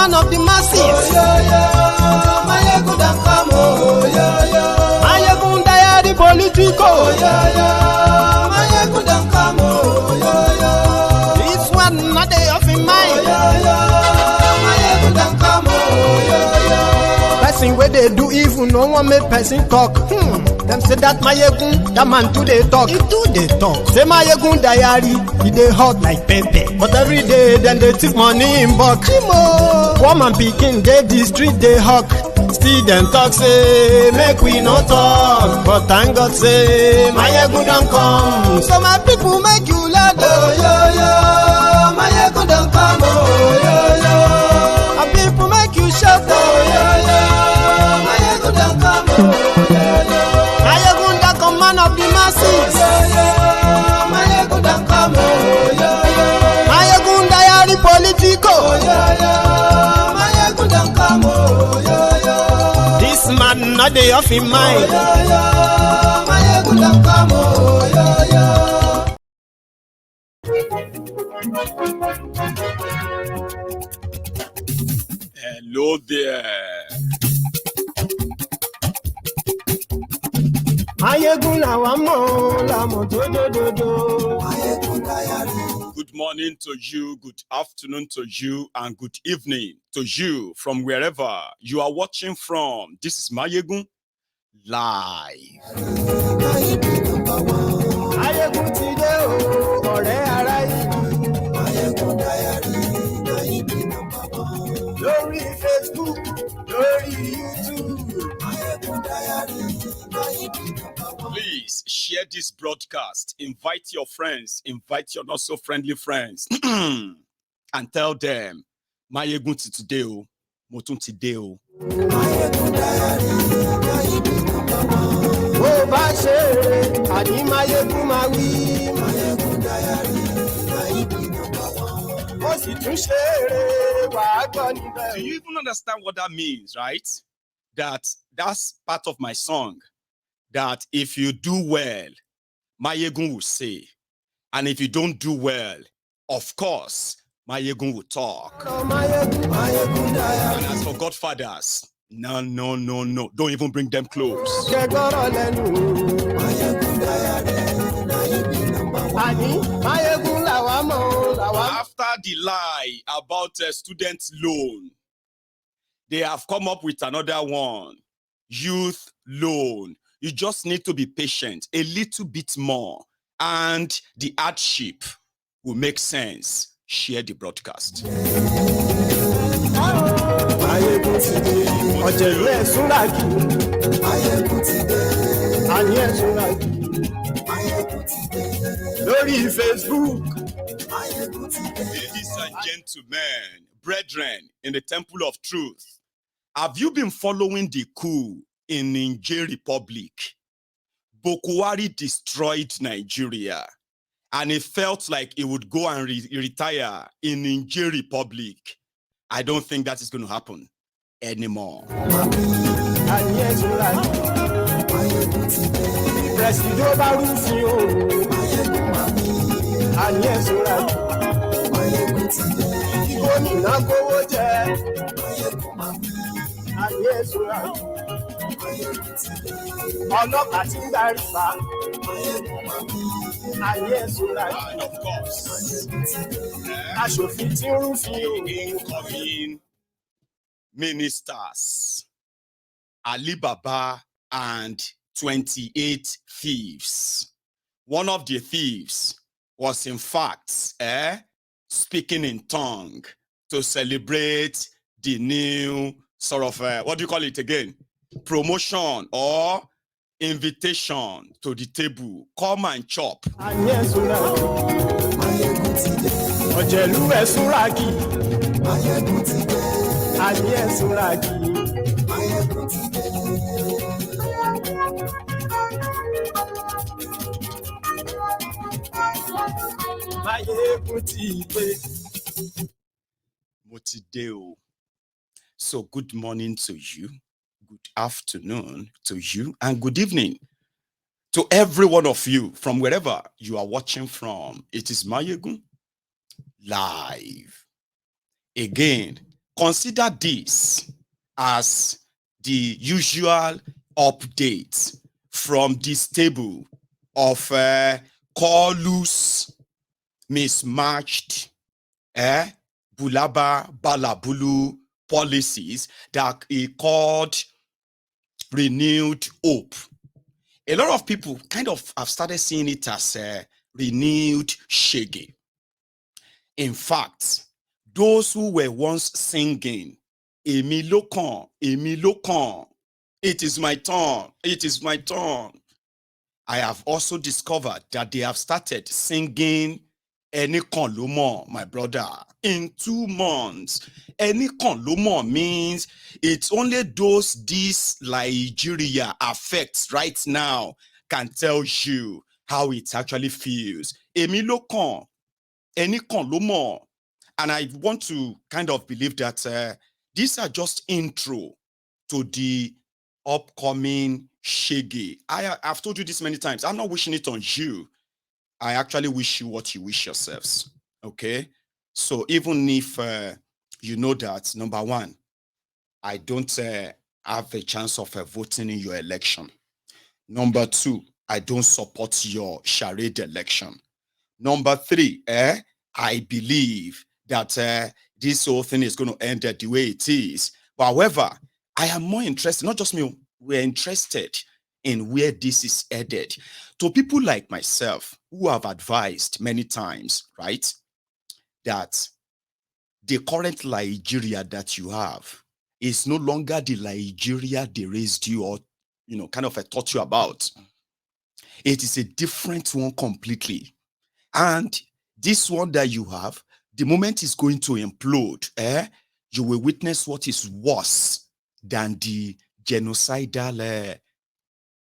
man of the masses. Oh, yeah, yeah. Mayegun don't come. Oh, yeah, yeah. Mayegun diary politico. Oh, yeah, yeah. Mayegun don't come. Oh, yeah, yeah. This one not day of in mind. Oh, yeah, yeah. Mayegun don't come. Oh, yeah, yeah. Person where they do evil, no one make person talk. Them say that Mayegun, that man do they talk. He do they talk. Say Mayegun diary, he dey hot like pepper. But every day, then they take money in bulk. Woman picking, they the street, they hawk. Still them talk, say, make we no talk. But thank God, say, Mayegun don't come. So my people make you laugh. Oh, yeah, yeah. Mayegun don't come. Oh, yeah, yeah. My people make you shout. Oh, yeah, yeah. Mayegun don't come. Oh, yeah, yeah. Mayegun don't come, man of the masses. Yeah, yeah. Mayegun don't come. Oh, yeah, yeah. Mayegun diary politico. Oh, yeah, yeah. Mayegun don't come. Oh, yeah, yeah. This man not day off in mind. Oh, yeah, yeah. Mayegun don't come. Oh, yeah, yeah. Hello there. Mayegun làwa mọ̀ làmọ̀ dódódódó. Mayegun diary. Good morning to you, good afternoon to you, and good evening to you from wherever you are watching from. This is Mayegun live. Mayegun ti dé o, ọ̀rẹ́ ara yìí. Mayegun diary. Number one. Lórí Facebook, lórí YouTube. Mayegun diary. Number one. Please share this broadcast. Invite your friends, invite your not so friendly friends, and tell them, Mayegun ti today o, mo tún ti dé o. Mayegun diary. Number one. Bó bá ṣe eré, àní Mayegun máa wí. Mayegun diary. Number one. Ó sì tún ṣe eré, wàá gbọ́ níbẹ̀. Do you even understand what that means, right? That's part of my song. That if you do well, Mayegun will say. And if you don't do well, of course, Mayegun will talk. Mayegun diary. And as for Godfathers, no. Don't even bring them close. Kẹ́gbọ́rọ̀ lẹ́nu. Mayegun diary. Number one. Àní Mayegun làwa mọ̀ làwa. After the lie about a student loan, they have come up with another one. Youth loan. You just need to be patient a little bit more, and the hardship will make sense. Share the broadcast. Mayegun ti dé, ọ̀jẹ̀lú ẹ̀ súnra kì. Mayegun ti dé. Àní ẹ̀ súnra kì. Mayegun ti dé. Lórí Facebook. Mayegun ti dé. Ladies and gentlemen, brethren in the temple of truth, have you been following the coup in Niger Republic? Boko Haram destroyed Nigeria, and it felt like it would go and retire in Niger Republic. I don't think that is going to happen anymore. Àní ẹ̀ súnra kì. Mayegun ti dé. Presido bá rúfin o. Mayegun mami. Àní ẹ̀ súnra kì. Mayegun ti dé. Gómìnà kówó jẹ. Mayegun mami. Àní ẹ̀ súnra kì. Mayegun ti dé. Ọlọ́pàá ti ń darí fa. Mayegun mami. Àní ẹ̀ súnra kì. And of course, Mayegun ti dé. Aṣòfin tí ń rúfin o. incoming ministers, Ali Baba and 28 thieves. One of the thieves was in fact speaking in tongue to celebrate the new sort of, what do you call it again? Promotion or invitation to the table. Come and chop. Àní ẹ̀ súnra kì. Mayegun ti dé. Ọ̀jẹ̀lú ẹ̀ súnra kì. Mayegun ti dé. Àní ẹ̀ súnra kì. Mayegun ti dé. Mayegun ti dé. Mo ti dé o. So good morning to you, good afternoon to you, and good evening to every one of you from wherever you are watching from. It is Mayegun live. Again, Consider this as the usual update from this table of Coups, mismatched, Bulaba Balabulu policies that he called renewed hope. A lot of people kind of have started seeing it as renewed shege. In fact, those who were once singing, Emi Lokan, it is my turn, it is my turn. I have also discovered that they have started singing Eni Kan Lo Mo, my brother, in 2 months. Eni Kan Lo Mo means it's only those this Nigeria affects right now can tell you how it actually feels. Emi Lokan, Eni Kan Lo Mo. And I want to kind of believe that these are just intro to the upcoming shege. I've told you this many times. I'm not wishing it on you. I actually wish you what you wish yourselves. Okay? So even if you know that, number one, I don't have a chance of voting in your election. Number two, I don't support your charade election. Number three, I believe that this whole thing is going to end the way it is. But however, I am more interested, not just me, we're interested in where this is headed. To people like myself who have advised many times, right, that the current Nigeria that you have is no longer the Nigeria they raised you or, kind of taught you about. It is a different one completely. And this one that you have, the moment it's going to implode, you will witness what is worse than the genocidal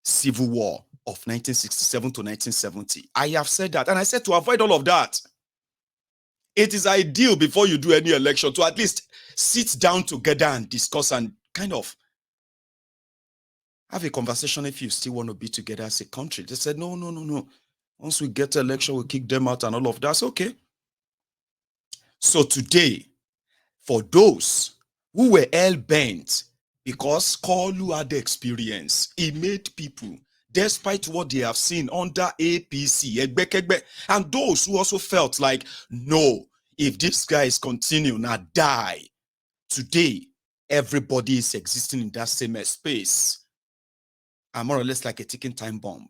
civil war of 1967 to 1970. I have said that, and I said to avoid all of that. It is ideal before you do any election to at least sit down together and discuss and kind of have a conversation if you still want to be together as a country. They said, no. Once we get to election, we'll kick them out and all of that. That's okay. So today, for those who were hell-bent, because Kalu had the experience, he made people, despite what they have seen under APC, and those who also felt like, no, if this guy is continuing, now die. Today, everybody is existing in that same space. And more or less like a ticking time bomb.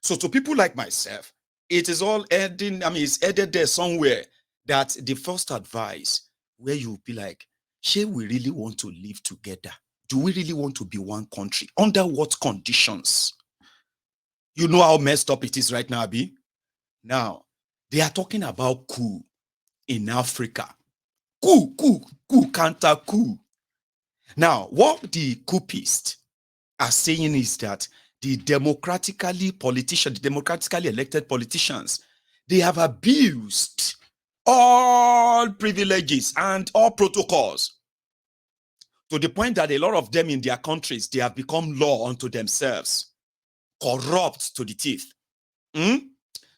So to people like myself, it is all ending, it's headed there somewhere that the first advice where you'll be like, shall we really want to live together? Do we really want to be one country? Under what conditions? You know how messed up it is right now, Abi? Now, they are talking about coup in Africa. Coup, counter coup. Now, what the coupists are saying is that the democratically elected politicians, they have abused all privileges and all protocols to the point that a lot of them in their countries, they have become law unto themselves, corrupt to the teeth.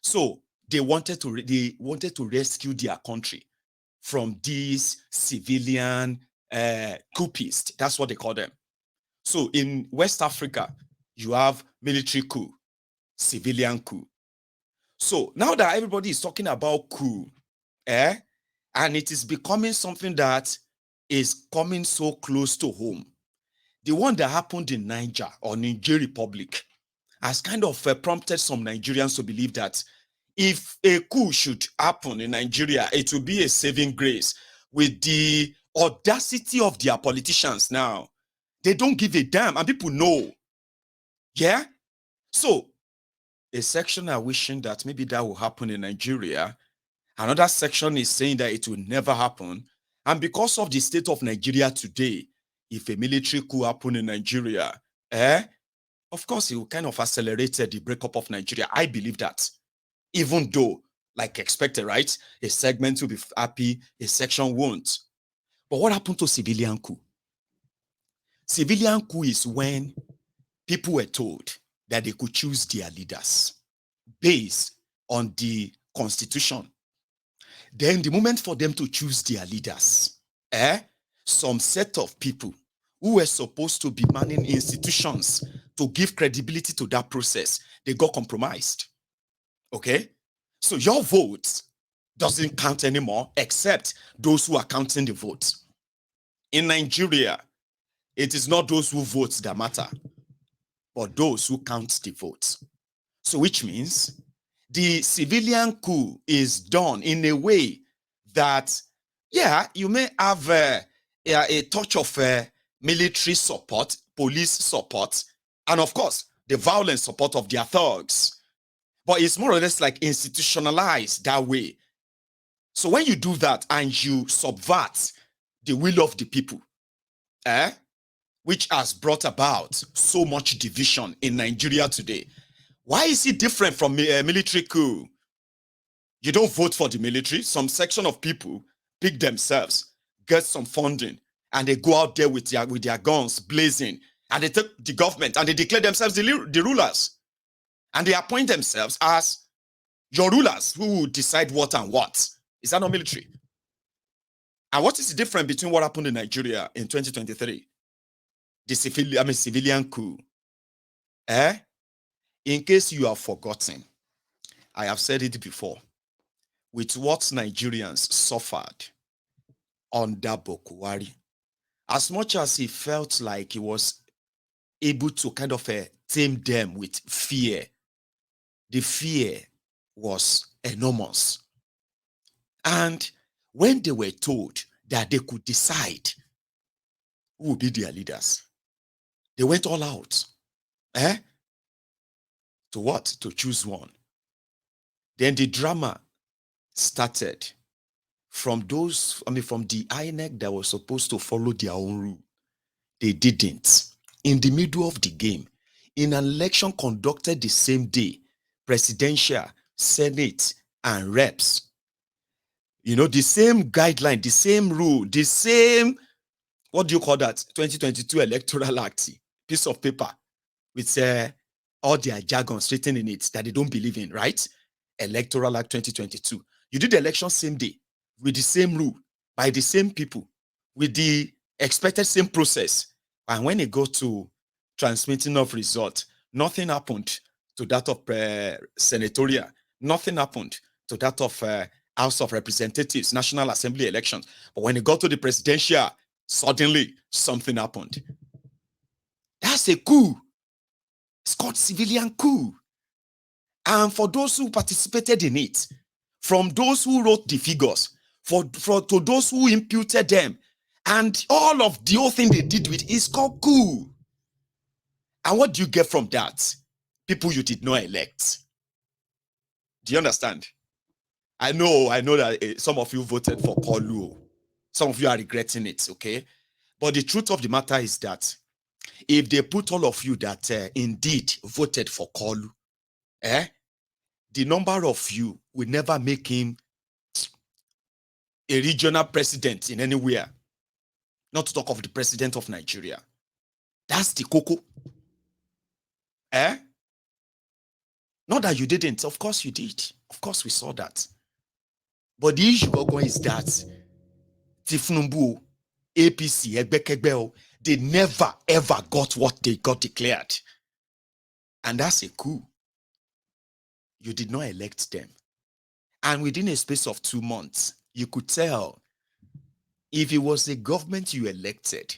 So they wanted to rescue their country from these civilian coupists. That's what they call them. So in West Africa, you have military coup, civilian coup. So now that everybody is talking about coup, and it is becoming something that is coming so close to home. The one that happened in Niger or Niger Republic has kind of prompted some Nigerians to believe that if a coup should happen in Nigeria, it will be a saving grace. With the audacity of their politicians now, they don't give a damn, and people know. Yeah? So, a section are wishing that maybe that will happen in Nigeria. Another section is saying that it will never happen. And because of the state of Nigeria today, if a military coup happen in Nigeria, of course, it will kind of accelerate the breakup of Nigeria. I believe that. Even though, like expected, right? A segment will be happy, a section won't. But what happened to civilian coup? Civilian coup is when people were told that they could choose their leaders based on the constitution. Then the moment for them to choose their leaders, some set of people who were supposed to be manning institutions to give credibility to that process, they got compromised. Okay? So your vote doesn't count anymore, except those who are counting the votes. In Nigeria, it is not those who vote that matter, but those who count the votes. So which means the civilian coup is done in a way that, yeah, you may have a touch of military support, police support, and of course, the violent support of their thugs. But it's more or less like institutionalized that way. So when you do that and you subvert the will of the people, which has brought about so much division in Nigeria today, why is it different from a military coup? You don't vote for the military. Some section of people pick themselves, get some funding, and they go out there with their guns blazing, and they take the government and they declare themselves the rulers. And they appoint themselves as your rulers who will decide what and what. Is that not military? And what is the difference between what happened in Nigeria in 2023? The civilian coup. In case you have forgotten, I have said it before, with what Nigerians suffered under Bokuwari, as much as he felt like he was able to kind of tame them with fear, the fear was enormous. And when they were told that they could decide who would be their leaders, they went all out. To what? To choose one. Then the drama started from those, from the INEC that was supposed to follow their own rule. They didn't. In the middle of the game, in an election conducted the same day, presidential, Senate, and reps, the same guideline, the same rule, the same, what do you call that? 2022 Electoral Act, piece of paper with all their jargons written in it that they don't believe in, right? Electoral Act 2022. You did the election same day with the same rule, by the same people, with the expected same process. And when it got to transmitting of result, nothing happened to that of senatorial. Nothing happened to that of House of Representatives, National Assembly elections. But when it got to the presidential, suddenly something happened. That's a coup. It's called civilian coup. And for those who participated in it, from those who wrote the figures, to those who imputed them, and all of the whole thing they did with it is called coup. And what do you get from that? People you did not elect. Do you understand? I know that some of you voted for Kolu. Some of you are regretting it, okay? But the truth of the matter is that if they put all of you that indeed voted for Kolu, the number of you will never make him a regional president in anywhere. Not to talk of the president of Nigeria. That's the cocoa. Not that you didn't. Of course you did. Of course we saw that. But the issue is that Tinubu, APC, Egbekegbe, they never ever got what they got declared. And that's a coup. You did not elect them. And within a space of 2 months, you could tell if it was a government you elected,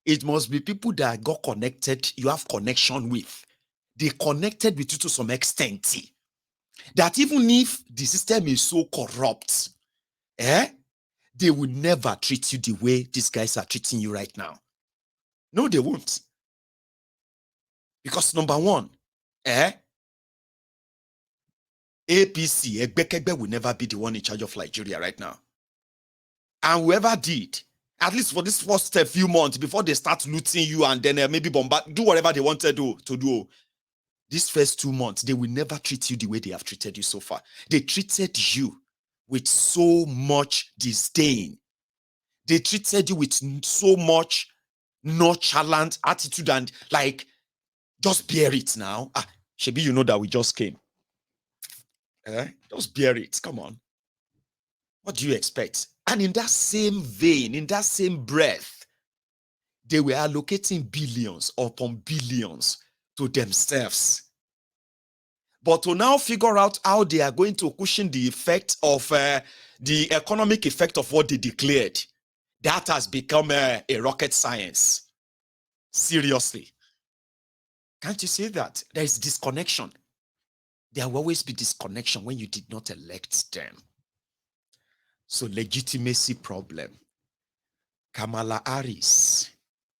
it must be people that got connected, you have connection with. They connected with you to some extent. That even if the system is so corrupt, they will never treat you the way these guys are treating you right now. No, they won't. Because number one, APC, Egbekegbe will never be the one in charge of Nigeria right now. And whoever did, at least for this first few months, before they start looting you and then maybe bombard, do whatever they wanted to do, these first 2 months, they will never treat you the way they have treated you so far. They treated you with so much disdain. They treated you with so much nonchalant attitude and like, just bear it now. Shebi, you know that we just came. Just bear it. Come on. What do you expect? And in that same vein, in that same breath, they were allocating billions upon billions to themselves. But to now figure out how they are going to cushion the effect of the economic effect of what they declared, that has become a rocket science. Seriously. Can't you see that? There is disconnection. There will always be disconnection when you did not elect them. So legitimacy problem. Kamala Harris,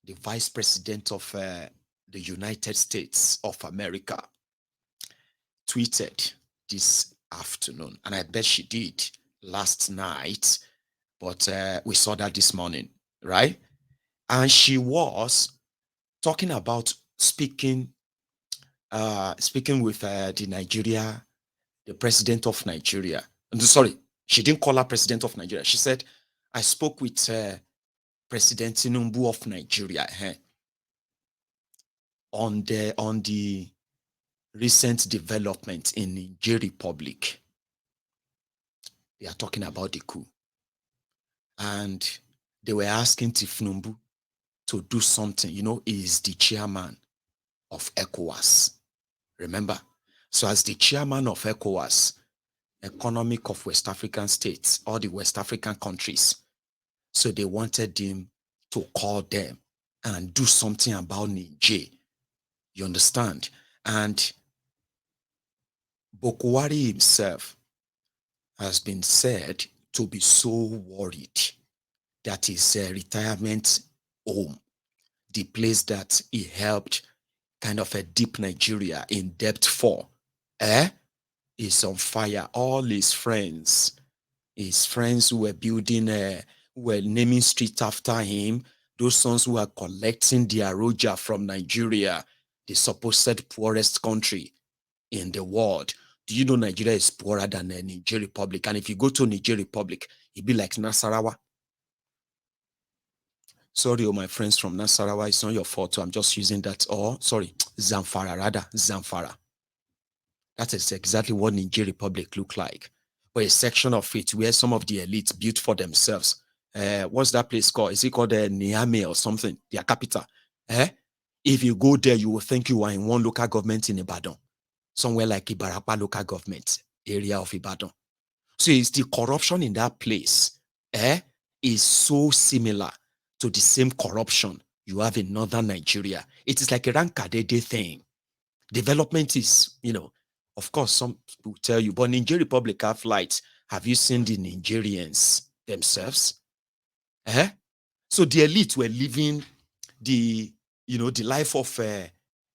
the vice president of the United States of America, tweeted this afternoon, and I bet she did last night, but we saw that this morning, right? And she was talking about speaking with the president of Nigeria. Sorry, she didn't call her president of Nigeria. She said, I spoke with President Tinubu of Nigeria on the recent development in Niger Republic. They are talking about the coup. And they were asking Tinubu to do something. You know, he is the chairman of ECOWAS. Remember? So as the chairman of ECOWAS, Economic of West African States, all the West African countries, so they wanted him to call them and do something about Niger. You understand? And Bokwari himself has been said to be so worried that his retirement home, the place that he helped kind of a deep Nigeria in depth for, is on fire. All his friends who were building, who were naming streets after him, those ones who are collecting their roja from Nigeria, the supposed poorest country in the world. Do you know Nigeria is poorer than the Niger Republic? And if you go to Niger Republic, it'd be like Nasarawa. Sorry, my friends from Nasarawa, it's not your fault. I'm just using that. Or, sorry, Zamfara, rather, Zamfara. That is exactly what Niger Republic look like. But a section of it where some of the elites built for themselves. What's that place called? Is it called Niamey or something? Their capital. If you go there, you will think you are in one local government in Ibadan. Somewhere like Ibarapa local government area of Ibadan. So it's the corruption in that place is so similar to the same corruption you have in northern Nigeria. It is like a Rankadede thing. Development is, of course, some people tell you, but Niger Republic have lights. Have you seen the Nigerians themselves? So the elite were living the life of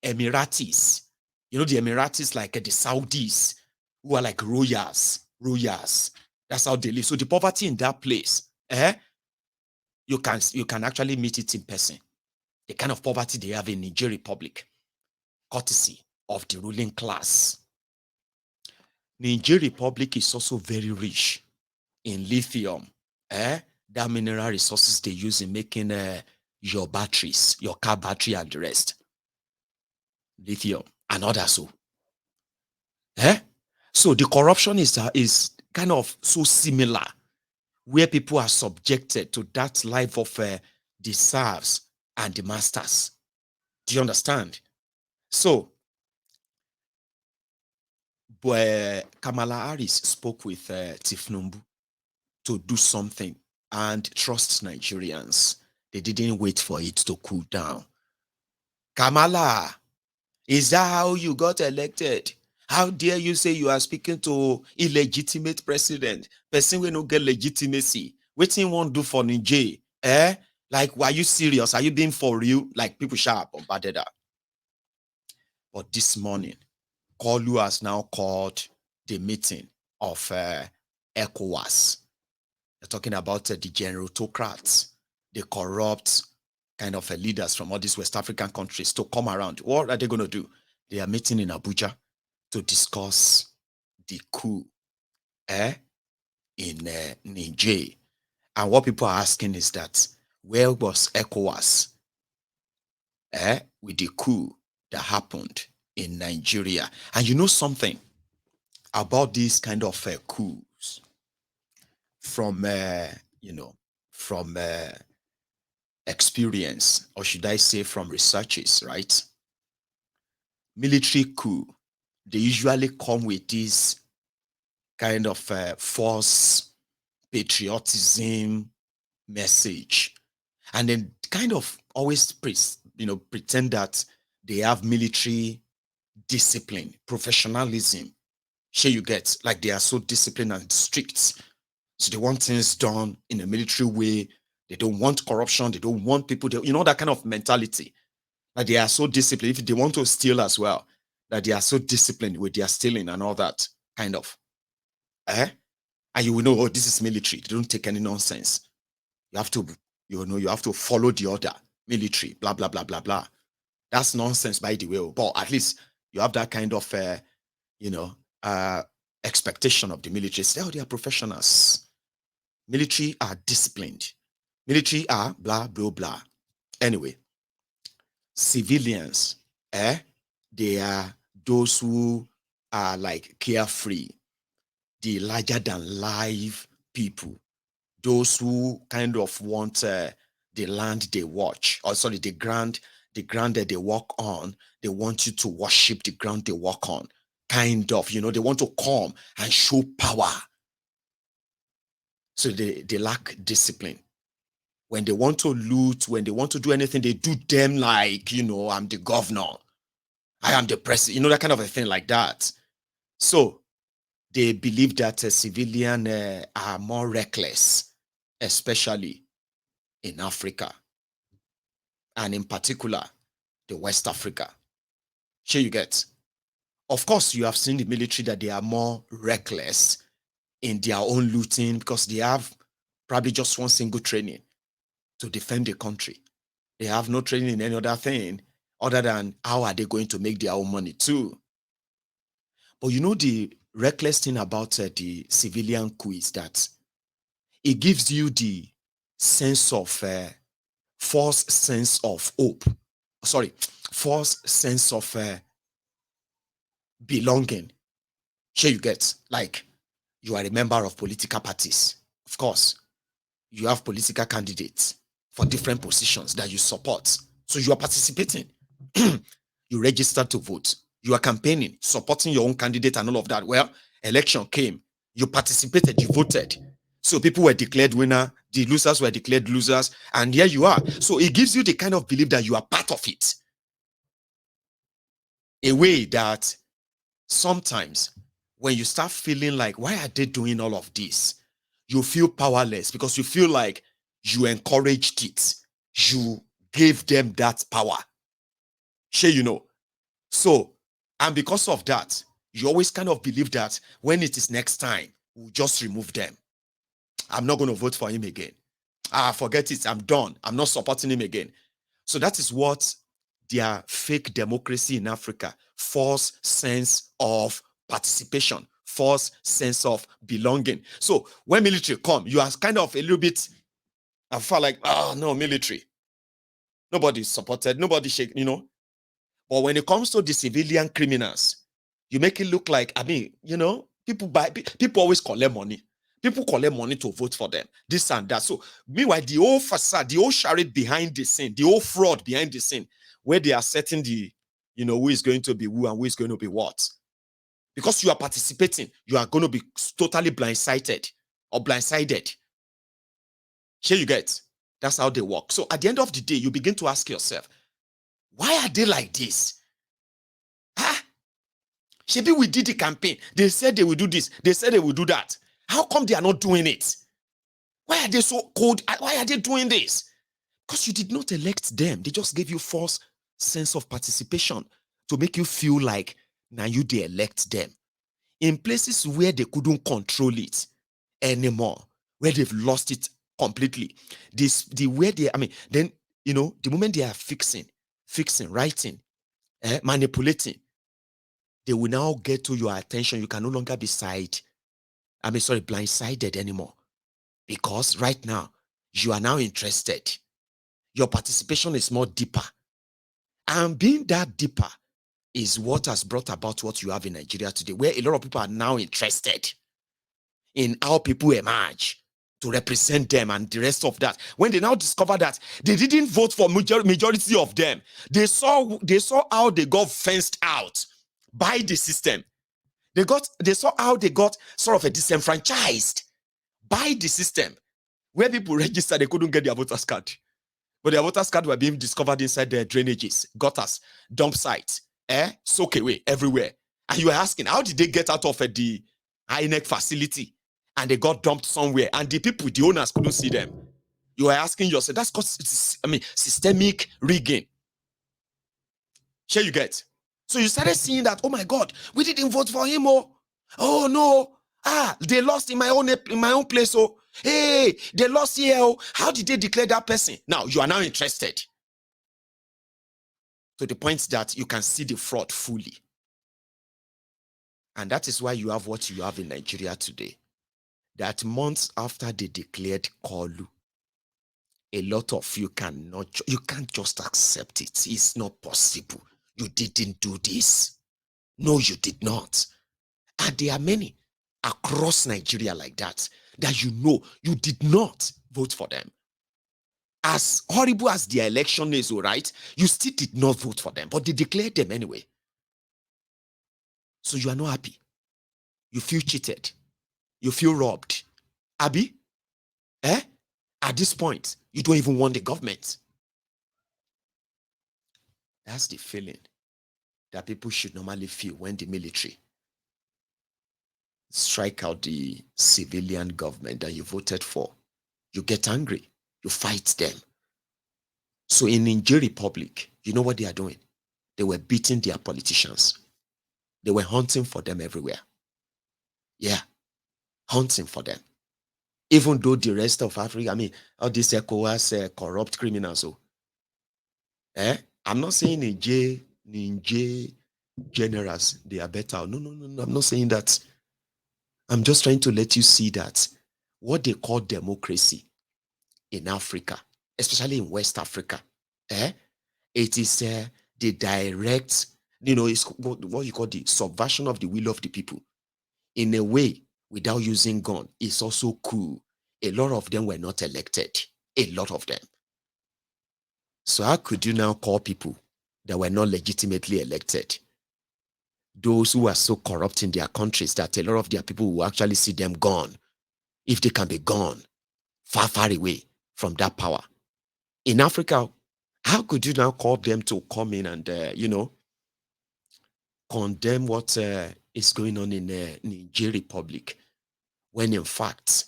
Emiratis. The Emiratis, like the Saudis, who are like royals. That's how they live. So the poverty in that place, you can actually meet it in person. The kind of poverty they have in Niger Republic, courtesy of the ruling class. Niger Republic is also very rich in lithium. That mineral resources they use in making your batteries, your car battery and the rest. Lithium and others. So the corruption is kind of so similar, where people are subjected to that life of the serfs and the masters. Do you understand? So, Kamala Harris spoke with Tinubu to do something and trust Nigerians. They didn't wait for it to cool down. Kamala, is that how you got elected? How dare you say you are speaking to illegitimate president? Person will not get legitimacy. What you want to do for Niger? Like, were you serious? Are you being for real? Like, people sharp bombarded that. But this morning, Kolu has now called the meeting of ECOWAS. They're talking about the gerontocrats, the corrupt kind of leaders from all these West African countries to come around. What are they going to do? They are meeting in Abuja to discuss the coup in Niger. And what people are asking is that, where was ECOWAS with the coup that happened in Nigeria? And you know something about these kind of coups from from experience, or should I say from researches, right? Military coup, they usually come with this kind of false patriotism message, and then kind of always pretend that they have military discipline, professionalism. Sure, you get, like, they are so disciplined and strict, so they want things done in a military way. They don't want corruption. They don't want people, that kind of mentality. Like, they are so disciplined. If they want to steal as well, that they are so disciplined with their stealing and all that kind of. And you will know, oh, this is military. They don't take any nonsense. You have to, you have to follow the order. Military, blah, blah, blah, blah, blah. That's nonsense, by the way. But at least you have that kind of, expectation of the military. Say, oh, they are professionals. Military are disciplined. Military are blah, blah, blah. Anyway, civilians, they are those who are like carefree, the larger than life people, those who kind of want the land they watch, or sorry, the ground that they walk on. They want you to worship the ground they walk on. Kind of, they want to come and show power. So they lack discipline. When they want to loot, when they want to do anything, they do them like, I'm the governor, I am the president, that kind of a thing like that. So they believe that civilians are more reckless, especially in Africa, and in particular, the West Africa. Sure, you get. Of course, you have seen the military that they are more reckless in their own looting because they have probably just one single training to defend the country. They have no training in any other thing other than how are they going to make their own money too. But the reckless thing about the civilian coup is that it gives you the sense of false sense of hope. Sorry, false sense of belonging. Sure, you get, like, you are a member of political parties. Of course, you have political candidates for different positions that you support. So you are participating. You registered to vote. You are campaigning, supporting your own candidate and all of that. Well, election came. You participated, you voted. So people were declared winner. The losers were declared losers. And here you are. So it gives you the kind of belief that you are part of it. A way that sometimes when you start feeling like, why are they doing all of this? You feel powerless because you feel like you encouraged it. You gave them that power. Sure, So, and because of that, you always kind of believe that when it is next time, we'll just remove them. I'm not going to vote for him again. Forget it. I'm done. I'm not supporting him again. So that is what their fake democracy in Africa, false sense of participation, false sense of belonging. So when military come, you are kind of a little bit, I feel like, oh no, military. Nobody supported, nobody shake, But when it comes to the civilian criminals, you make it look like, people always collect money. People collect money to vote for them, this and that. So meanwhile, the whole facade, the whole charade behind the scene, the whole fraud behind the scene, where they are setting the, who is going to be who and who is going to be what. Because you are participating, you are going to be totally blindsided or blindsided. Here you get. That's how they work. So at the end of the day, you begin to ask yourself, why are they like this? Maybe we did the campaign. They said they will do this. They said they will do that. How come they are not doing it? Why are they so cold? Why are they doing this? Because you did not elect them. They just gave you false sense of participation to make you feel like now you they elect them. In places where they couldn't control it anymore, where they've lost it completely. The moment they are fixing, writing, manipulating, they will now get to your attention. You can no longer be blindsided anymore. Because right now, you are now interested. Your participation is more deeper. And being that deeper is what has brought about what you have in Nigeria today, where a lot of people are now interested in how people emerge to represent them and the rest of that. When they now discover that they didn't vote for majority of them, they saw how they got fenced out by the system. They saw how they got sort of a disenfranchised by the system, where people registered, they couldn't get their voters card. But their voters card were being discovered inside their drainages, gutters, dump sites, soak away everywhere. And you were asking, how did they get out of the INEC facility? And they got dumped somewhere, and the people, the owners, couldn't see them. You are asking yourself, that's called, systemic rigging. Sure, you get. So you started seeing that, oh my God, we didn't vote for him. Oh no, they lost in my own place. Oh, hey, they lost here. Oh, how did they declare that person? Now you are now interested to the point that you can see the fraud fully, and that is why you have what you have in Nigeria today. That months after they declared Kolu, a lot of you can't just accept it. It's not possible. You didn't do this. No, you did not. And there are many across Nigeria like that you did not vote for them. As horrible as their election is, all right, you still did not vote for them, but they declared them anyway. So you are not happy. You feel cheated. You feel robbed. Abi? At this point, you don't even want the government. That's the feeling that people should normally feel when the military strike out the civilian government that you voted for. You get angry. You fight them. So in Niger Republic, you know what they are doing? They were beating their politicians. They were hunting for them everywhere. Yeah. Hunting for them. Even though the rest of Africa, all these ECOWAS corrupt criminals. I'm not saying Niger generals, they are better. No, I'm not saying that. I'm just trying to let you see that what they call democracy in Africa, especially in West Africa, it is the direct, it's what you call the subversion of the will of the people. In a way, without using gun, it's also cool. A lot of them were not elected. A lot of them. So how could you now call people that were not legitimately elected, those who are so corrupt in their countries that a lot of their people will actually see them gone, if they can be gone, far, far away from that power? In Africa, how could you now call them to come in and, condemn what is going on in the Niger Republic, when in fact,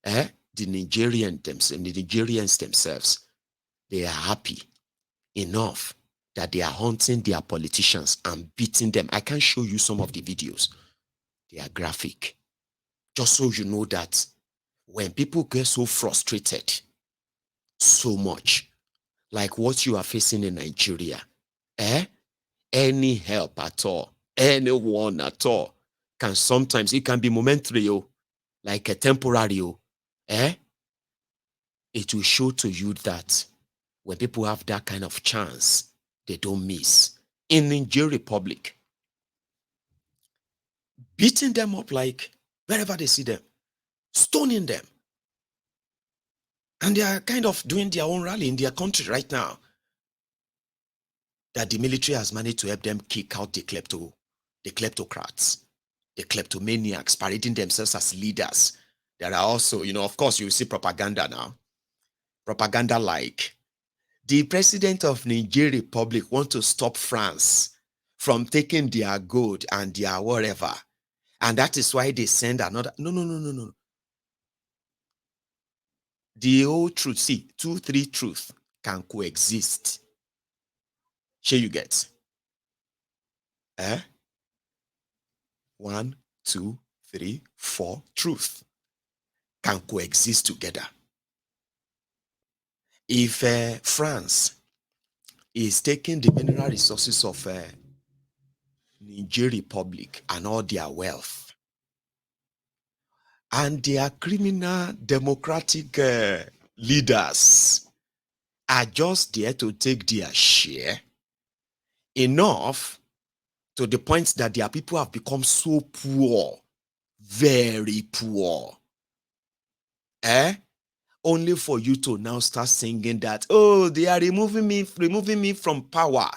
the Nigerians themselves, they are happy enough that they are hunting their politicians and beating them? I can show you some of the videos. They are graphic. Just so you know that when people get so frustrated, so much, like what you are facing in Nigeria, any help at all, anyone at all, can sometimes, it can be momentary, like a temporary, it will show to you that when people have that kind of chance, they don't miss. In Niger Republic, beating them up like wherever they see them, stoning them. And they are kind of doing their own rally in their country right now, that the military has managed to help them kick out the kleptocrats, the kleptomaniacs parading themselves as leaders. There are also, of course, you see propaganda now. Propaganda like, the president of Niger Republic wants to stop France from taking their gold and their whatever. And that is why they send another. No. The whole truth, see, 2, 3 truth can coexist. Here you get. 1, 2, 3, 4, truth can coexist together. If France is taking the mineral resources of Niger Republic and all their wealth, and their criminal democratic leaders are just there to take their share, enough to the point that their people have become so poor, very poor, Eh? Only for you to now start singing that, oh, they are removing me from power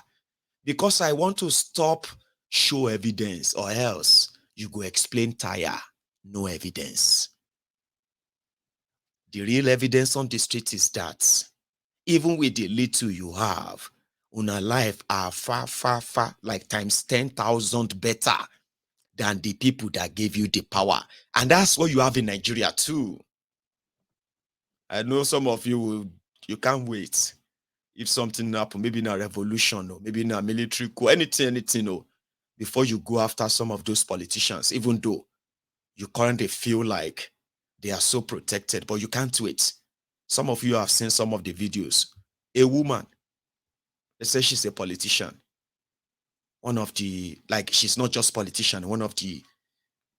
because I want to stop, show evidence, or else you go explain tire, no evidence. The real evidence on the street is that even with the little you have, una life are far, far, far, like times 10,000 better than the people that gave you the power. And that's what you have in Nigeria too. I know some of you can't wait. If something happen, maybe in a revolution or maybe in a military coup, anything, before you go after some of those politicians, even though you currently feel like they are so protected, but you can't wait. Some of you have seen some of the videos. A woman, they say she's a politician. One of the, like, she's not just politician, one of the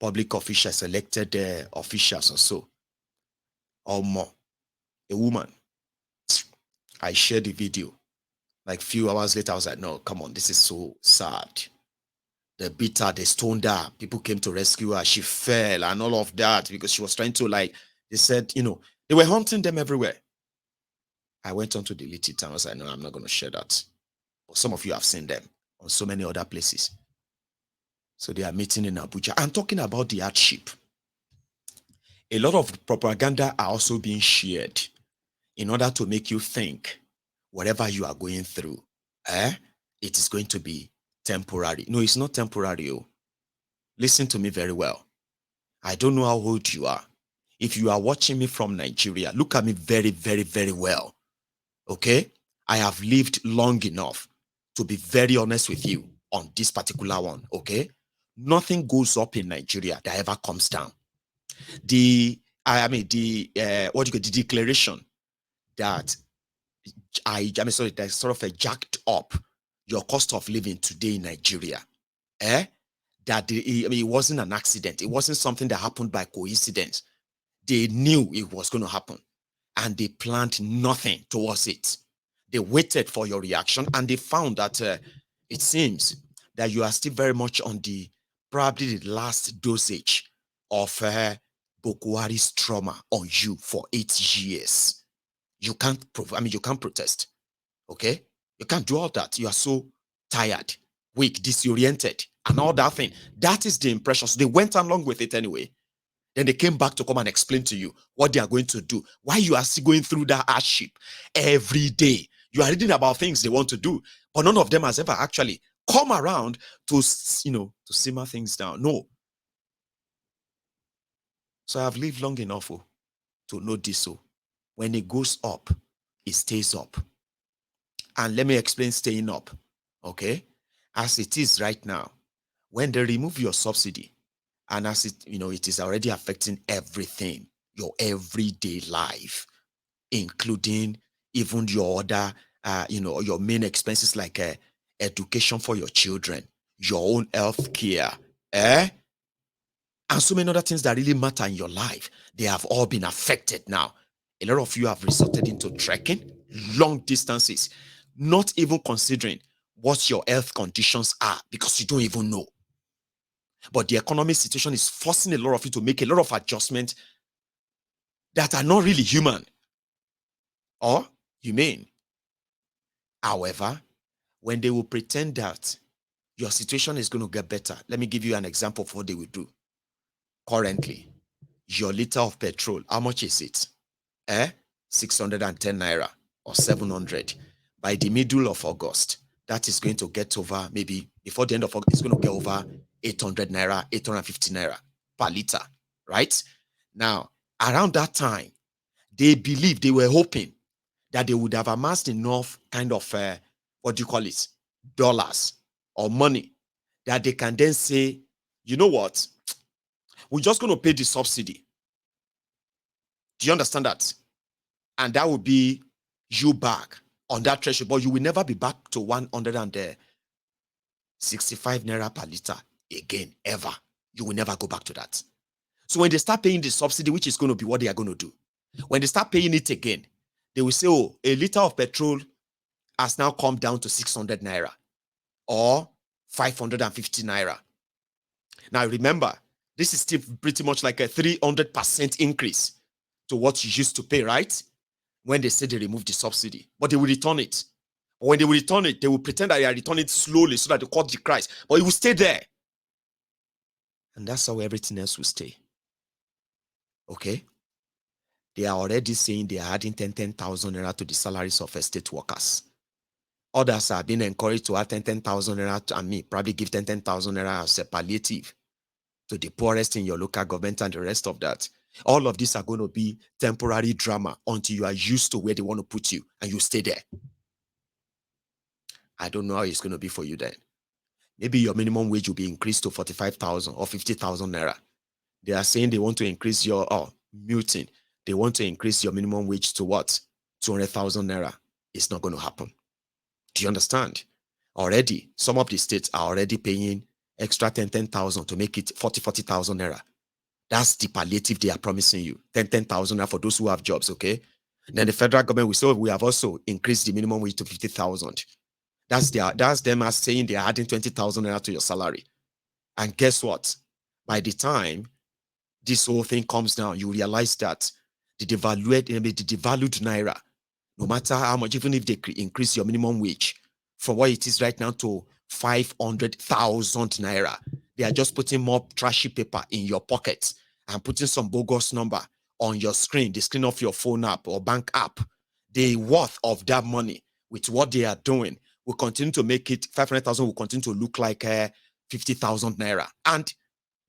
public officials, elected officials or so, or more. A woman. I shared the video. Like few hours later, I was like, no, come on, this is so sad. They beat her, they stoned her. People came to rescue her. She fell and all of that because she was trying to, like, they said, they were hunting them everywhere. I went on to delete it and I was like, no, I'm not going to share that. But some of you have seen them on so many other places. So they are meeting in Abuja and talking about the hardship. A lot of propaganda are also being shared in order to make you think whatever you are going through, it is going to be temporary. No, it's not temporary. Oh. Listen to me very well. I don't know how old you are. If you are watching me from Nigeria, look at me very, very, very well. Okay? I have lived long enough to be very honest with you on this particular one. Okay? Nothing goes up in Nigeria that ever comes down. The declaration that that's sort of a jacked up your cost of living today in Nigeria. It wasn't an accident. It wasn't something that happened by coincidence. They knew it was going to happen and they planned nothing towards it. They waited for your reaction and they found that it seems that you are still very much on probably the last dosage of Boko Haram's trauma on you for 8 years. You can't protest. Okay? You can't do all that. You are so tired, weak, disoriented, and all that thing. That is the impression. So they went along with it anyway. Then they came back to come and explain to you what they are going to do. Why you are still going through that hardship every day. You are reading about things they want to do, but none of them has ever actually come around to simmer things down. No. So I have lived long enough to know this. So when it goes up, it stays up. And let me explain staying up. Okay? As it is right now, when they remove your subsidy, and as it is already affecting everything, your everyday life, including even your other, your main expenses like education for your children, your own health care, and so many other things that really matter in your life. They have all been affected now. A lot of you have resorted into trekking long distances, not even considering what your health conditions are because you don't even know. But the economic situation is forcing a lot of you to make a lot of adjustments that are not really human or humane. However, when they will pretend that your situation is going to get better, let me give you an example of what they will do. Currently, your liter of petrol, how much is it? 610 naira or 700. By the middle of August, that is going to get over, maybe before the end of August, it's going to get over 800 naira, 850 naira per liter, right? Now, around that time, they were hoping that they would have amassed enough kind of, dollars or money that they can then say, you know what? We're just going to pay the subsidy. Do you understand that? And that would be you back on that threshold, but you will never be back to 165 naira per liter again, ever. You will never go back to that. So when they start paying the subsidy, which is going to be what they are going to do, when they start paying it again, they will say, oh, a liter of petrol has now come down to 600 naira or 550 naira. Now remember, this is still pretty much like a 300% increase to what you used to pay, right? When they say they remove the subsidy, but they will return it. But when they will return it, they will pretend that they are returning it slowly so that they cut the price, but it will stay there. And that's how everything else will stay. Okay? They are already saying they are adding 10,000 naira to the salaries of state workers. Others are being encouraged to add 10,000 naira and me, probably give 10,000 naira as a palliative to the poorest in your local government and the rest of that. All of these are going to be temporary drama until you are used to where they want to put you and you stay there. I don't know how it's going to be for you then. Maybe your minimum wage will be increased to 45,000 or 50,000 naira. They are saying they want to increase your, muting. They want to increase your minimum wage to what? 200,000 naira. It's not going to happen. Do you understand? Already, some of the states are already paying extra 10,000 to make it 40,000 naira. That's the palliative they are promising you. 10,000 naira for those who have jobs, okay? Then the federal government will say, we have also increased the minimum wage to 50,000. That's them as saying they are adding 20,000 naira to your salary. And guess what? By the time this whole thing comes down, you realize that the devalued naira, no matter how much, even if they increase your minimum wage from what it is right now to 500,000 naira, they are just putting more trashy paper in your pocket and putting some bogus number on your screen, the screen of your phone app or bank app. The worth of that money with what they are doing will continue to make it 500,000 will continue to look like 50,000 naira. And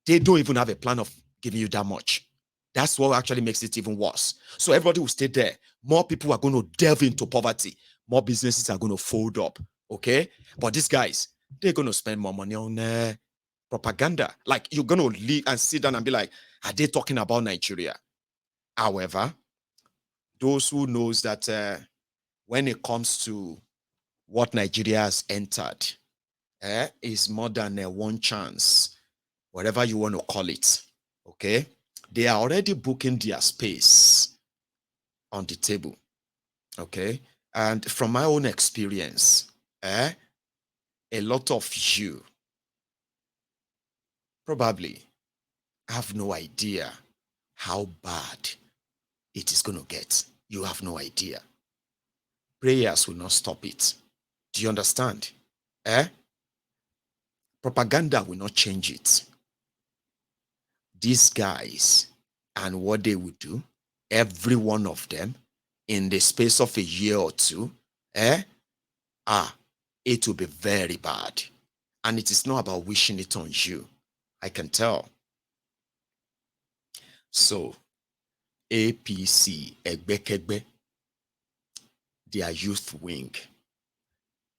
they don't even have a plan of giving you that much. That's what actually makes it even worse. So everybody will stay there. More people are going to delve into poverty. More businesses are going to fold up. Okay? But these guys, they're going to spend more money on propaganda. Like, you're going to leave and sit down and be like, are they talking about Nigeria? However, those who knows that when it comes to what Nigeria has entered, is more than one chance, whatever you want to call it. Okay? They are already booking their space on the table. Okay? And from my own experience, a lot of you probably have no idea how bad it is going to get. You have no idea. Prayers will not stop it. Do you understand? Propaganda will not change it. These guys and what they will do, every one of them, in the space of a year or two, it will be very bad. And it is not about wishing it on you. I can tell. So, APC, Egbekegbe, their youth wing.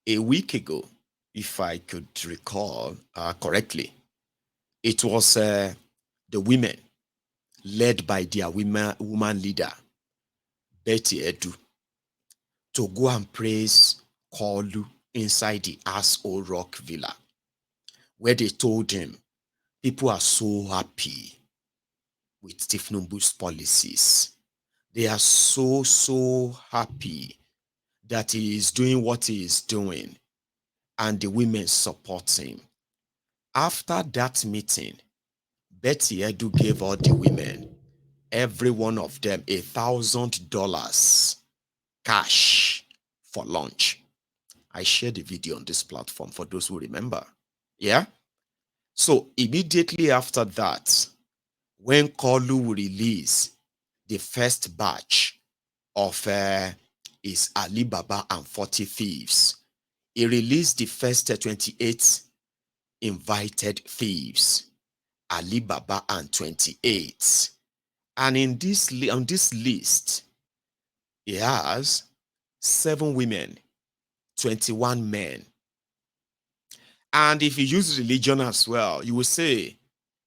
A week ago, if I could recall correctly, it was the women led by their woman leader, Betty Edu, to go and praise Kolu inside the Aso Rock Villa, where they told him people are so happy with Tinubu's policies. They are so happy that he is doing what he is doing, and the women support him. After that meeting, Betty Edu gave all the women, every one of them, $1,000 cash for lunch. I shared the video on this platform for those who remember. Yeah? So immediately after that, when Kolu will release the first batch of his Alibaba and 40 thieves, he released the first 28 invited thieves, Alibaba and 28. And in this on this list, he has 7 women, 21 men. And if you use religion as well, you will say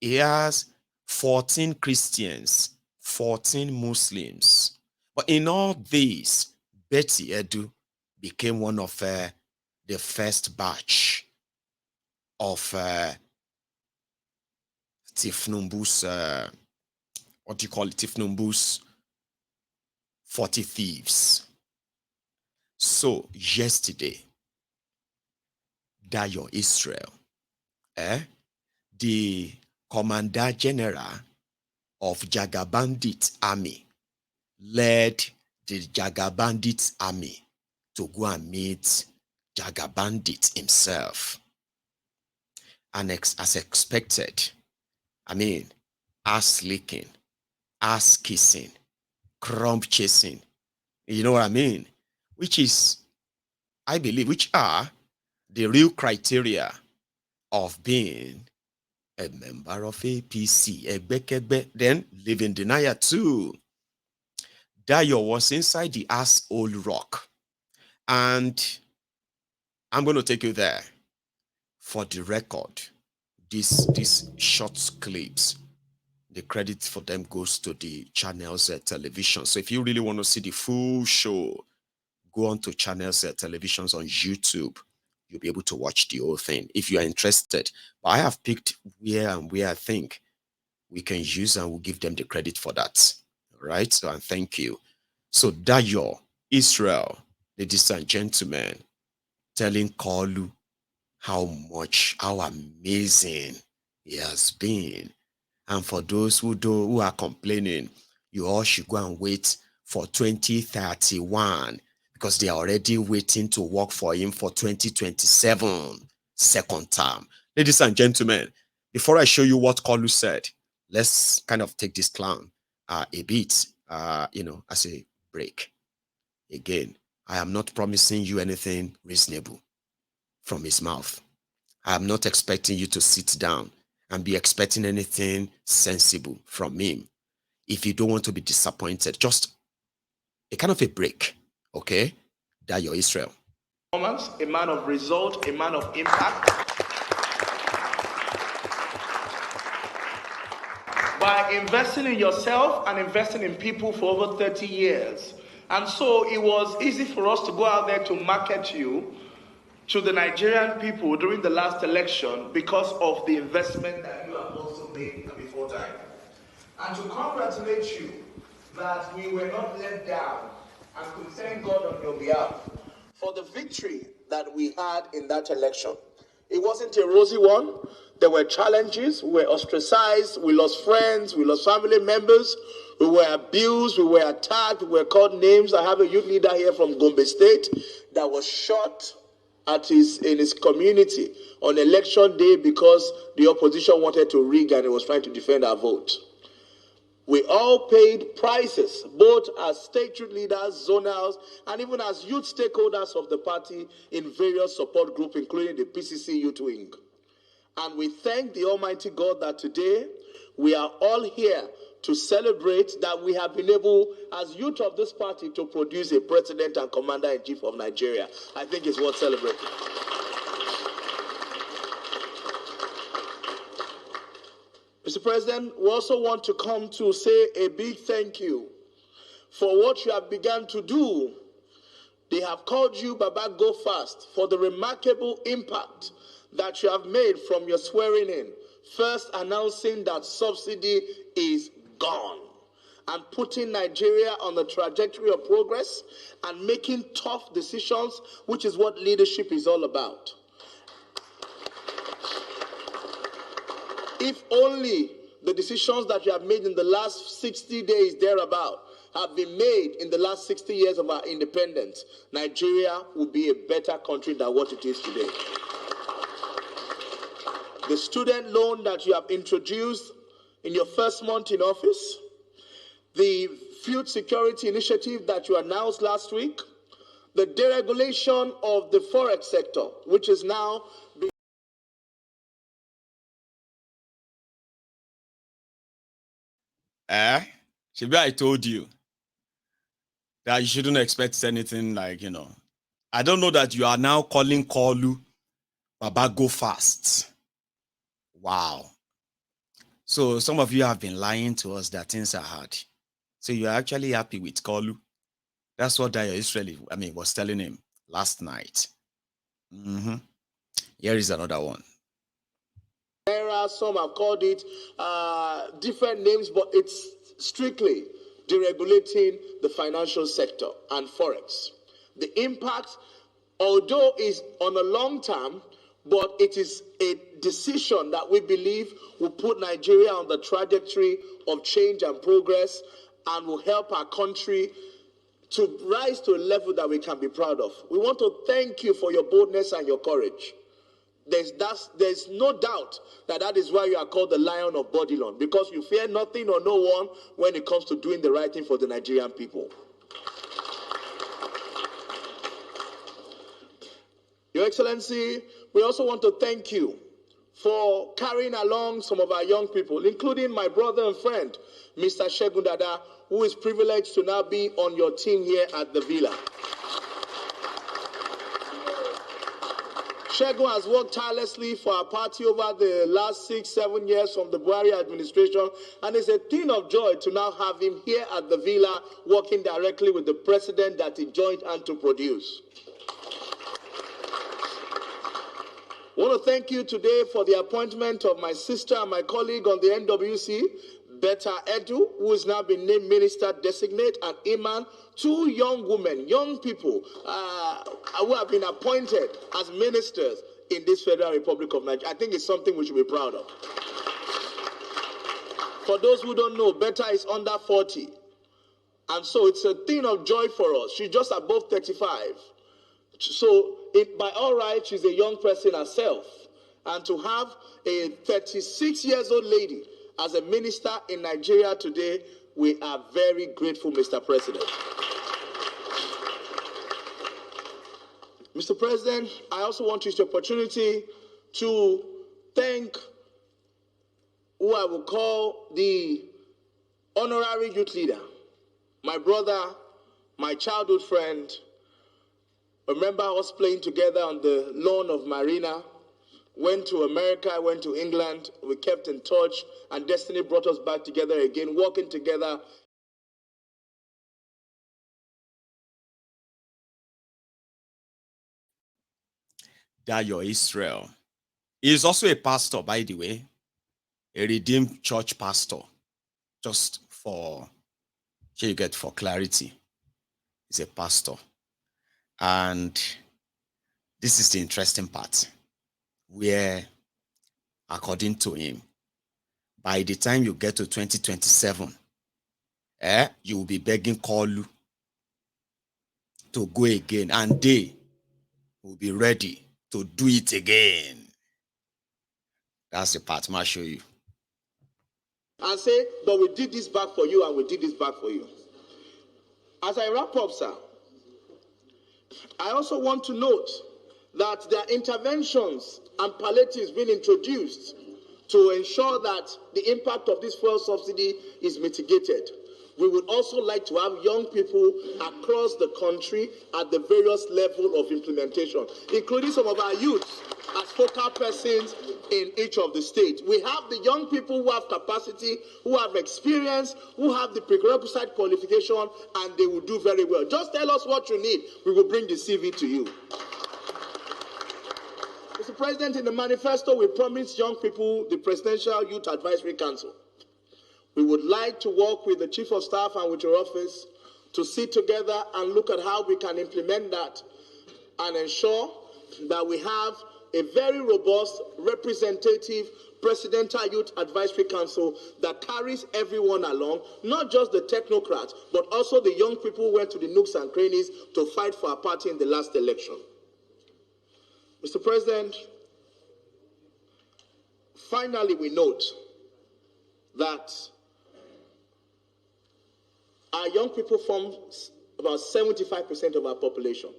he has 14 Christians, 14 Muslims. But in all these, Betty Edu became one of the first batch of Tinubu's, what do you call it? Tinubu's 40 thieves. So yesterday, Dayo Israel, the Commander General of Jagabandit Army, led the Jagabandit army to go and meet Jagabandit himself. And as expected, I mean, ass licking, ass kissing, crumb chasing, you know what I mean? Which is, I believe, which are the real criteria of being a member of APC. Then live in denial too. Dayo was inside the asshole rock. And I'm going to take you there. For the record, these short clips, the credit for them goes to the channels television. So if you really want to see the full show, go on to channels televisions on YouTube. You'll be able to watch the whole thing if you are interested. But I have picked where I think we can use, and we'll give them the credit for that. All right. So, and thank you. So Dayo, Israel, ladies and gentlemen, telling Kalu how amazing he has been. And for those who are complaining, you all should go and wait for 2031 because they are already waiting to work for him for 2027, second term. Ladies and gentlemen, before I show you what Kalu said, let's kind of take this clown a bit, as a break. Again, I am not promising you anything reasonable from his mouth. I am not expecting you to sit down and be expecting anything sensible from him. If you don't want to be disappointed, just a kind of a break, okay? Dayo Israel. A man of result, a man of impact. By investing in yourself and investing in people for over 30 years. And so it was easy for us to go out there to market you to the Nigerian people during the last election because of the investment that you have also made before time. And to congratulate you that we were not let down and could thank God on your behalf for the victory that we had in that election. It wasn't a rosy one. There were challenges. We were ostracized. We lost friends. We lost family members. We were abused. We were attacked. We were called names. I have a youth leader here from Gombe State that was shot in his community on election day because the opposition wanted to rig and it was trying to defend our vote. We all paid prices, both as state youth leaders, zonals, and even as youth stakeholders of the party in various support groups, including the PCC Youth Wing. And we thank the Almighty God that today we are all here to celebrate that we have been able, as youth of this party, to produce a president and commander-in-chief of Nigeria. I think it's worth celebrating. Mr. President, we also want to come to say a big thank you for what you have begun to do. They have called you Baba Go Fast for the remarkable impact that you have made from your swearing in, first announcing that subsidy is gone and putting Nigeria on the trajectory of progress and making tough decisions, which is what leadership is all about. If only the decisions that you have made in the last 60 days thereabout have been made in the last 60 years of our independence, Nigeria will be a better country than what it is today. The student loan that you have introduced in your first month in office, the food security initiative that you announced last week, the deregulation of the forex sector, which is now being Shibi, I told you that you shouldn't expect anything like, I don't know that you are now calling Kalu Baba Go Fast. Wow. So some of you have been lying to us that things are hard. So you're actually happy with Kalu. That's what Dayo Israeli, was telling him last night. Here is another one. Some have called it different names, but it's strictly deregulating the financial sector and forex. The impact, although is on a long term, but it is a decision that we believe will put Nigeria on the trajectory of change and progress and will help our country to rise to a level that we can be proud of. We want to thank you for your boldness and your courage. There's no doubt that is why you are called the Lion of Bodilon, because you fear nothing or no one when it comes to doing the right thing for the Nigerian people. Your Excellency, we also want to thank you for carrying along some of our young people, including my brother and friend, Mr. Segun Dada, who is privileged to now be on your team here at the Villa. Segun has worked tirelessly for our party over the last 6-7 years from the Buhari administration, and it's a thing of joy to now have him here at the Villa working directly with the president that he joined and to produce. I want to thank you today for the appointment of my sister and my colleague on the NWC, Betta Edu, who has now been named Minister Designate, and Iman, two young women, young people who have been appointed as ministers in this Federal Republic of Nigeria. I think it's something we should be proud of. For those who don't know, Betta is under 40. And so it's a thing of joy for us. She's just above 35. So by all rights, she's a young person herself. And to have a 36-year-old lady as a minister in Nigeria today, we are very grateful, Mr. President. Mr. President, I also want to use the opportunity to thank who I will call the honorary youth leader, my brother, my childhood friend. Remember us playing together on the lawn of Marina, went to America, went to England, we kept in touch, and destiny brought us back together again, working together. Dayo Israel. He is also a pastor, by the way, a Redeemed Church pastor, just for, here you get for clarity. He's a pastor. And this is the interesting part, where, according to him, by the time you get to 2027, you will be begging Kolu to go again, and they will be ready to do it again. That's the part I'll show you. And say, but we did this back for you, and we did this back for you. As I wrap up, sir, I also want to note that there are interventions and palliatives being introduced to ensure that the impact of this fuel subsidy is mitigated. We would also like to have young people across the country at the various levels of implementation, including some of our youths as focal persons in each of the states. We have the young people who have capacity, who have experience, who have the prerequisite qualification, and they will do very well. Just tell us what you need. We will bring the CV to you. Mr. President, in the manifesto, we promised young people the Presidential Youth Advisory Council. We would like to work with the Chief of Staff and with your office to sit together and look at how we can implement that and ensure that we have a very robust, representative Presidential Youth Advisory Council that carries everyone along, not just the technocrats, but also the young people who went to the nooks and crannies to fight for our party in the last election. Mr. President, finally we note that our young people form about 75% of our population.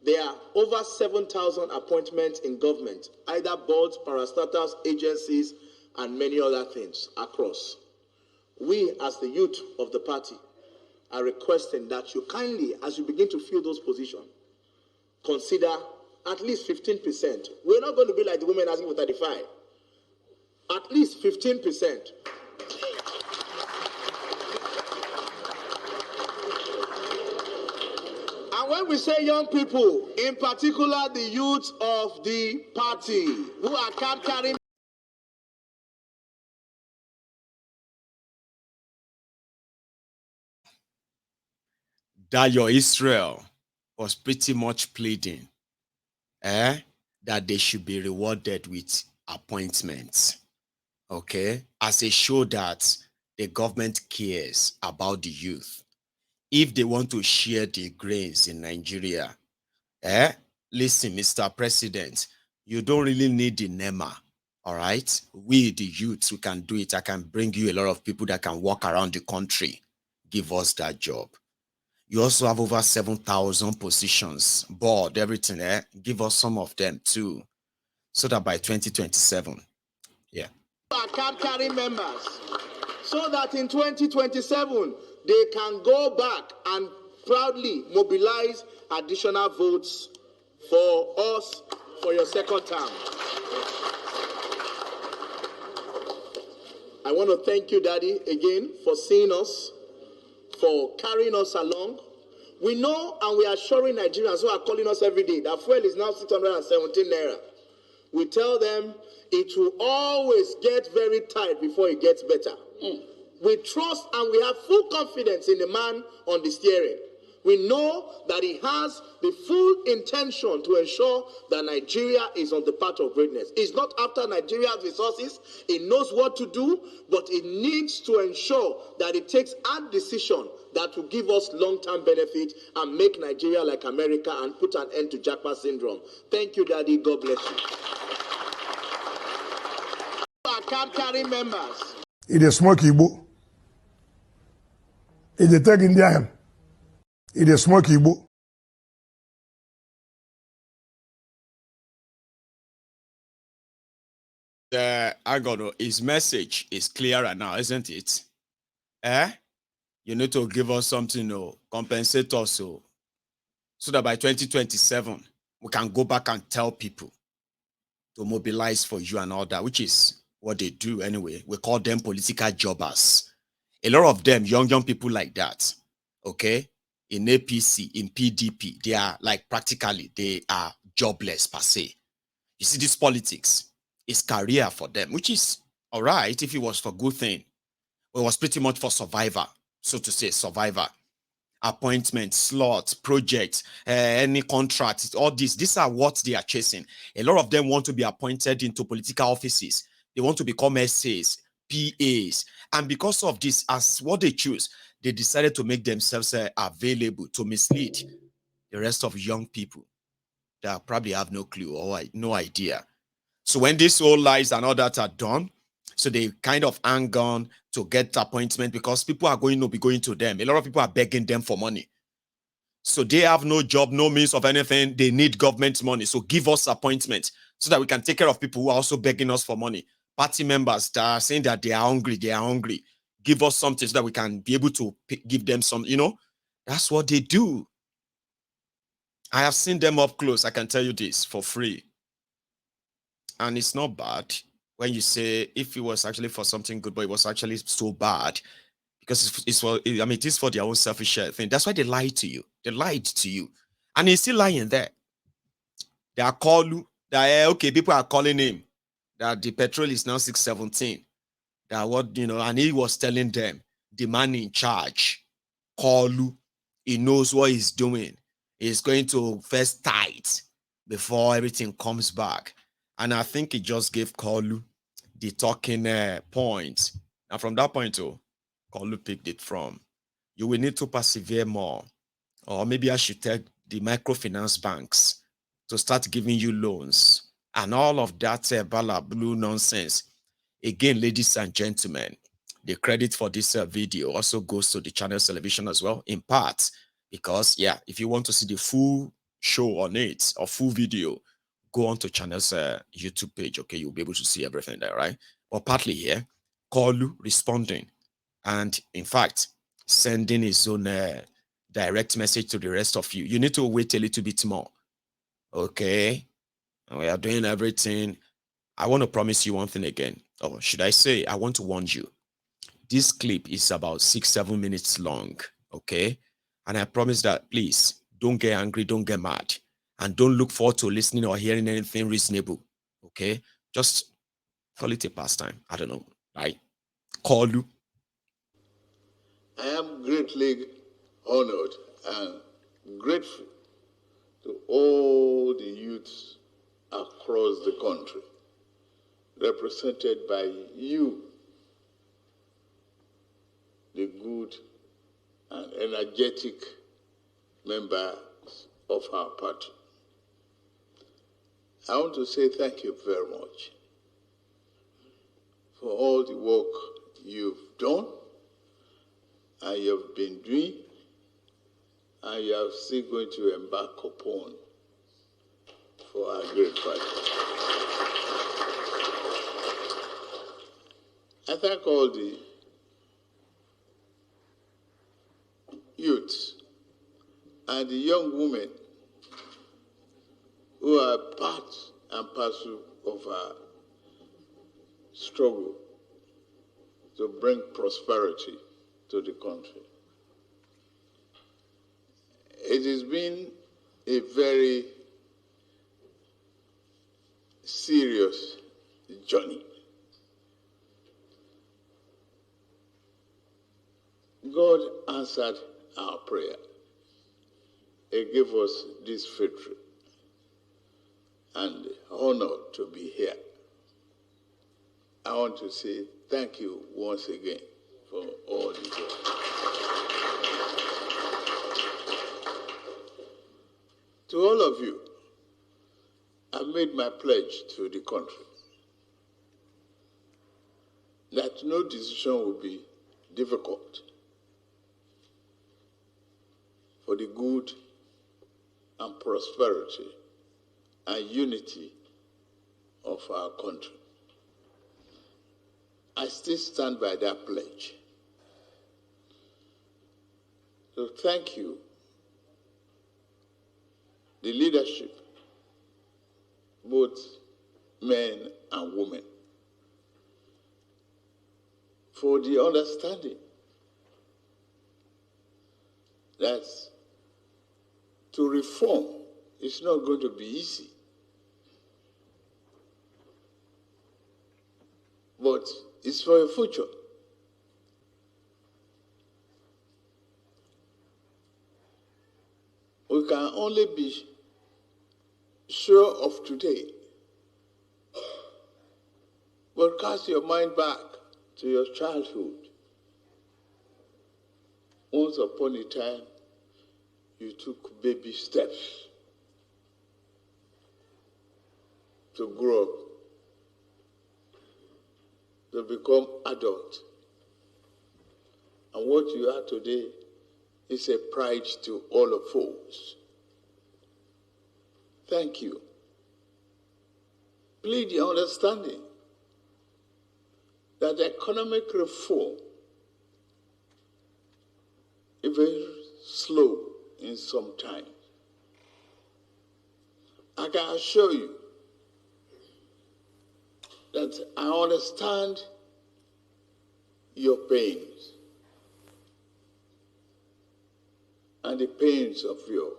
There are over 7,000 appointments in government, either boards, parastatals, agencies, and many other things across. We, as the youth of the party, are requesting that you kindly, as you begin to fill those positions, consider at least 15%. We're not going to be like the women asking for 35. At least 15%. And when we say young people, in particular the youth of the party, who are carrying Dayo Israel was pretty much pleading that they should be rewarded with appointments, okay, as a show that the government cares about the youth. If they want to share the grains in Nigeria, listen, Mr. President, you don't really need the NEMA. All right, we the youths, we can do it. I can bring you a lot of people that can walk around the country. Give us that job. You also have over 7,000 positions, board, everything. Give us some of them too, so that by 2027, yeah. Our card carrying members, so that in 2027 they can go back and proudly mobilize additional votes for us for your second term. I want to thank you, Daddy, again for seeing us, for carrying us along. We know and we are assuring Nigerians who are calling us every day that fuel is now 617 naira. We tell them it will always get very tight before it gets better. We trust and we have full confidence in the man on the steering. We know that he has the full intention to ensure that Nigeria is on the path of greatness. He's not after Nigeria's resources. He knows what to do, but he needs to ensure that it takes hard decision that will give us long-term benefit and make Nigeria like America and put an end to Jackpot syndrome. Thank you, Daddy. God bless you. Our card carrying members. It is smoke Igbo. It is take Indian. It is smoke Igbo. His message is clearer now, isn't it? You need to give us something, compensate us, so that by 2027 we can go back and tell people to mobilize for you and all that, which is what they do anyway. We call them political jobbers. A lot of them, young people like that, okay, in APC, in PDP, they are like practically, they are jobless per se. You see, this politics is career for them, which is all right if it was for good thing. It was pretty much for survivor, so to say, survivor. Appointment, slot, project, any contract, all these are what they are chasing. A lot of them want to be appointed into political offices. They want to become SAs, PAs. And because of this, as what they choose, they decided to make themselves available to mislead the rest of young people that probably have no clue or no idea. So when these whole lies and all that are done, so they kind of hang on to get appointment because people are going to be going to them. A lot of people are begging them for money. So they have no job, no means of anything. They need government money. So give us appointment so that we can take care of people who are also begging us for money. Party members that are saying that they are hungry. Give us something so that we can be able to give them some, That's what they do. I have seen them up close. I can tell you this for free. And it's not bad when you say if it was actually for something good, but it was actually so bad because it is for their own selfish thing. That's why they lied to you. They lied to you. And he's still lying there. They are calling, okay, people are calling him that the petrol is now 617. That what, and he was telling them, the man in charge, Kalu, he knows what he's doing. He's going to first tight before everything comes back. And I think he just gave Kalu the talking point. And from that point, Kalu picked it from. You will need to persevere more. Or maybe I should tell the microfinance banks to start giving you loans. And all of that bala blue nonsense. Again, ladies and gentlemen, the credit for this video also goes to the channel's television as well, in part, because, if you want to see the full show on it, or full video, go on to channel's YouTube page, okay? You'll be able to see everything there, right? But partly here, Kalu responding, and in fact, sending his own direct message to the rest of you. You need to wait a little bit more, okay? And we are doing everything. I want to promise you one thing again. Or should I say, I want to warn you. This clip is about 6-7 minutes long, okay? And I promise that, please, don't get angry, don't get mad. And don't look forward to listening or hearing anything reasonable, okay? Just call it a pastime. I don't know, right? Call you. I am greatly honored and grateful to all the youths across the country, represented by you, the good and energetic members of our party. I want to say thank you very much for all the work you've done and you've been doing and you are still going to embark upon for our great party. I thank all the youths and the young women who are part and parcel of our struggle to bring prosperity to the country. It has been a very serious journey. God answered our prayer. He gave us this victory and the honor to be here. I want to say thank you once again for all the work. To all of you, I made my pledge to the country that no decision will be difficult for the good and prosperity and unity of our country. I still stand by that pledge. So thank you, the leadership, both men and women, for the understanding that to reform is not going to be easy. But it's for a future. We can only be sure of today. But cast your mind back to your childhood. Once upon a time, you took baby steps to grow up, to become adult. And what you are today is a pride to all of us. Thank you. Plead the understanding that economic reform is very slow in some time. I can assure you that I understand your pains and the pains of your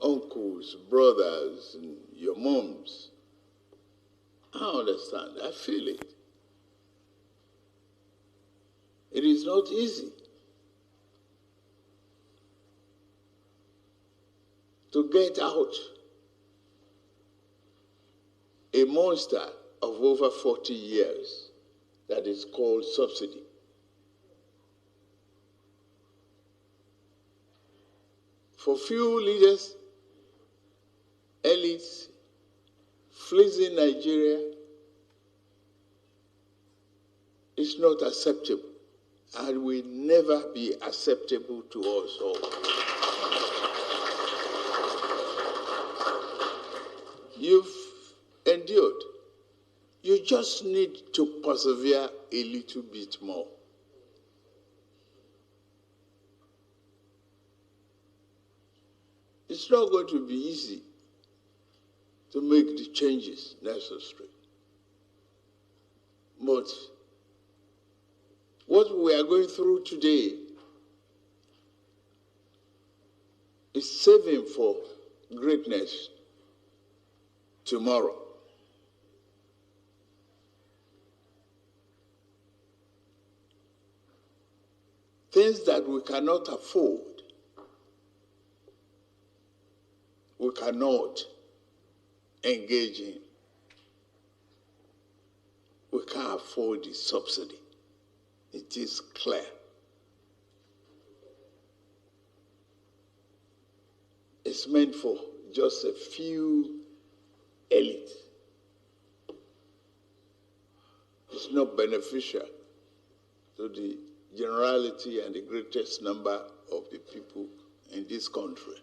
uncles, brothers, and your moms. I understand. I feel it. It is not easy to get out a monster of over 40 years that is called subsidy. For few leaders, elites, fleecing Nigeria is not acceptable and will never be acceptable to us all. You've endured. You just need to persevere a little bit more. It's not going to be easy to make the changes necessary. But what we are going through today is saving for greatness tomorrow. Things that we cannot afford, we cannot engage in. We can't afford the subsidy. It is clear. is meant for just a few elite. It's not beneficial to the generality and the greatest number of the people in this country.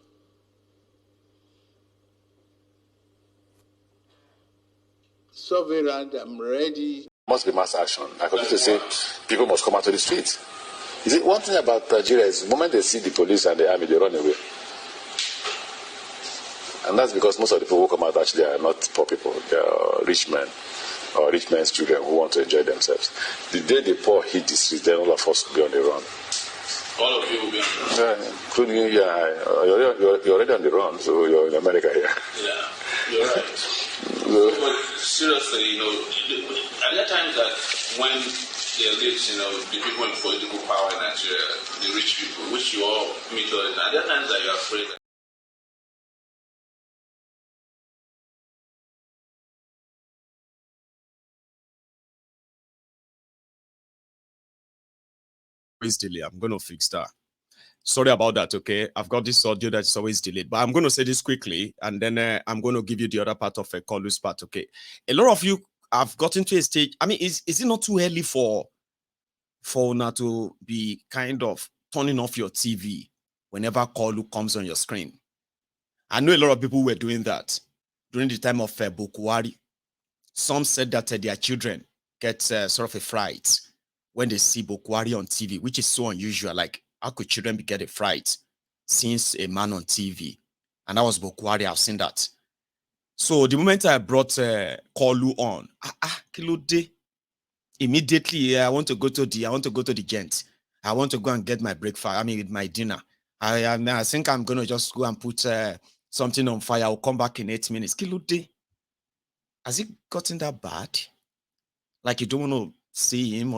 Sovereign, I'm ready. Must be mass action. I continue to say people must come out to the streets. You see, one thing about Nigeria is the moment they see the police and the army, they run away. And that's because most of the people who come out actually are not poor people. They are rich men or rich men's children who want to enjoy themselves. The day the poor hit the streets, then all of us will be on the run. All of you will be on the run? Yeah, including you. You're already on the run, so you're in America here. Yeah, you're right. But seriously, are there times that when the elites, the people in political power in Nigeria, the rich people, which you all meet all the time, are there times that you're afraid that always delay? I'm going to fix that. Sorry about that, okay? I've got this audio that's always delayed, but I'm going to say this quickly, and then I'm going to give you the other part of a Coups part, okay? A lot of you have gotten to a stage. I mean, is it not too early for now to be kind of turning off your TV whenever Coups comes on your screen? I know a lot of people were doing that during the time of Bukwari. Some said that their children get sort of a fright when they see Bukwari on TV, which is so unusual. Like, how could children get a fright since a man on TV? And that was Bukwari. I've seen that. So the moment I brought Coups on, Kilode, immediately I want to go to the gent. I want to go and get my breakfast. I mean, with my dinner. I think I'm gonna just go and put something on fire. I'll come back in 8 minutes. Kilode, has it gotten that bad? Like you don't want to see him or